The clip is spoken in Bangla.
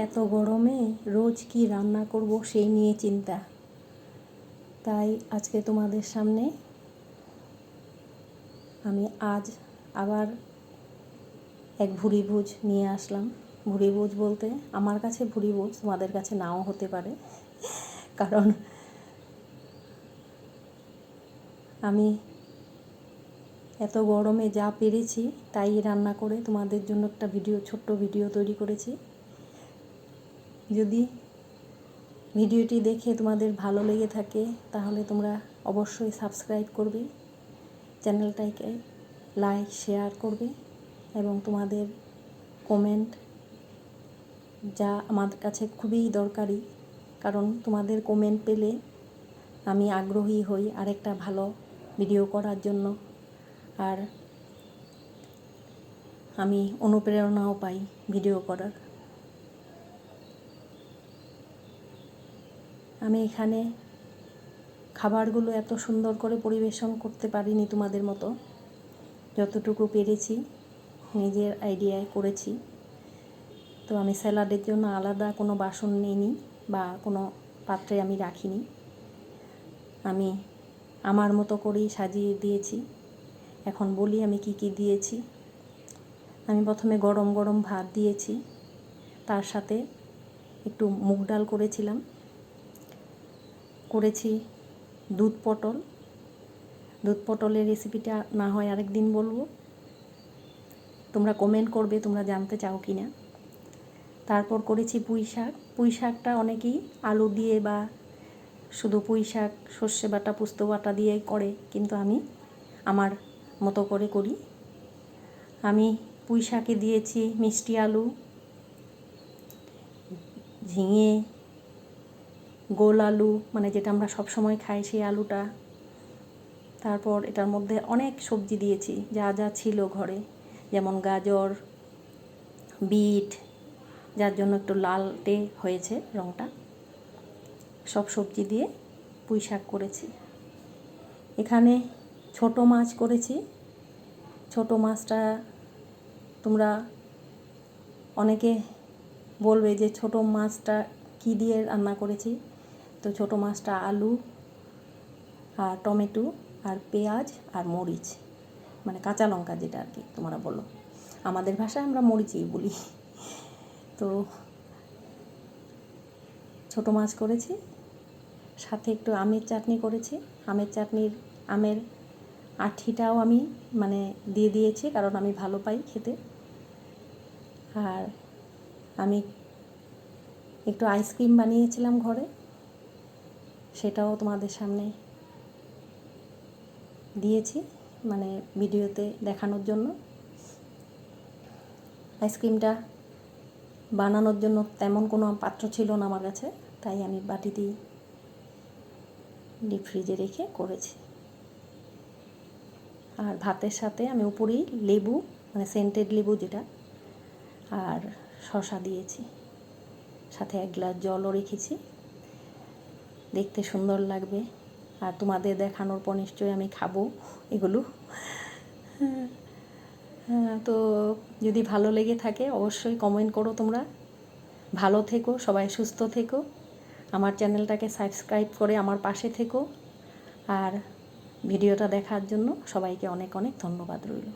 এত গরমে রোজ কি রান্না করব সেই নিয়ে চিন্তা। তাই আজকে তোমাদের সামনে আমি আজ আবার এক ভুরিভোজ নিয়ে আসলাম। ভুরিভোজ বলতে আমার কাছে ভুরিভোজ, তোমাদের কাছে নাও হতে পারে, কারণ আমি এত গরমে যা পেরেছি তাই রান্না করে তোমাদের জন্য একটা ছোট্ট ভিডিও তৈরি করেছি। যদি ভিডিওটি দেখে তোমাদের ভালো লেগে থাকে তাহলে তোমরা অবশ্যই সাবস্ক্রাইব করবে, চ্যানেলটাকে লাইক শেয়ার করবে এবং তোমাদের কমেন্ট যা আমার কাছে খুবই দরকারি, কারণ তোমাদের কমেন্ট পেলে আমি আগ্রহী হই আরেকটা ভালো ভিডিও করার জন্য, আর আমি অনুপ্রেরণাও পাই ভিডিও করার। আমি এখানে খাবারগুলো এত সুন্দর করে পরিবেশন করতে পারিনি তোমাদের মতো, যতটুকু পেরেছি নিজের আইডিয়ায় করেছি। তো আমি স্যালাডের জন্য আলাদা কোনো বাসন নিইনি বা কোনো পাত্রে আমি রাখিনি, আমি আমার মতো করেই সাজিয়ে দিয়েছি। এখন বলি আমি কি কি দিয়েছি। আমি প্রথমে গরম গরম ভাত দিয়েছি, তার সাথে একটু মুগ ডাল করেছি দুধ পটলের রেসিপিটা না হয় আরেক দিন বলবো, তোমরা কমেন্ট করবে তোমরা জানতে চাও কি না। তারপর করেছি পুঁই শাকটা অনেকেই আলু দিয়ে বা শুধু পুঁই শাক সর্ষে বাটা পোস্ত বাটা দিয়ে করে, কিন্তু আমি আমার মতো করে করি। আমি পুঁই শাকে দিয়েছি মিষ্টি আলু, ঝিঙে, গোল আলু, মানে যেটা আমরা সব সময় খাই সেই আলুটা। তারপর এটার মধ্যে অনেক সবজি দিয়েছি যা যা ছিল ঘরে, যেমন গাজর, বিট, যার জন্য একটু লালটে হয়েছে রঙটা, সব সবজি দিয়ে পুঁই শাক করেছি। এখানে ছোট মাছ করেছি। ছোট মাছটা তোমরা অনেকে বলবে যে ছোট মাছটা কী দিয়ে রান্না করেছি। তো ছোট মাছটা আলু আর টমেটো আর পেঁয়াজ আর মরিচ, মানে কাঁচা লঙ্কা যেটা আর কি তোমরা বলো, আমাদের ভাষায় আমরা মরিচই বলি। তো ছোট মাছ করেছি, সাথে একটু আমের চাটনি করেছি। আমের আঠিটাও আমি মানে দিয়ে দিয়েছি, কারণ আমি ভালো পাই খেতে। আর আমি একটু আইসক্রিম বানিয়েছিলাম ঘরে, সেটাও তোমাদের সামনে দিয়েছি, মানে ভিডিওতে দেখানোর জন্য। আইসক্রিমটা বানানোর জন্য তেমন কোনো পাত্র ছিল না আমার কাছে, তাই আমি বাটিতেই ডিপ ফ্রিজে রেখে করেছি। আর ভাতের সাথে আমি উপরেই লেবু, মানে সেন্টেড লেবু যেটা, আর শসা দিয়েছি, সাথে 1 গ্লাস জলও রেখেছি। দেখতে সুন্দর লাগবে, আর তোমাদের দেখানোর পর নিশ্চয়ই আমি খাবো এগুলো। তো যদি ভালো লেগে থাকে অবশ্যই কমেন্ট করো তোমরা। ভালো থেকো, সবাই সুস্থ থেকো, আমার চ্যানেলটাকে সাবস্ক্রাইব করে আমার পাশে থেকো, আর ভিডিওটা দেখার জন্য সবাইকে অনেক অনেক ধন্যবাদ রইল।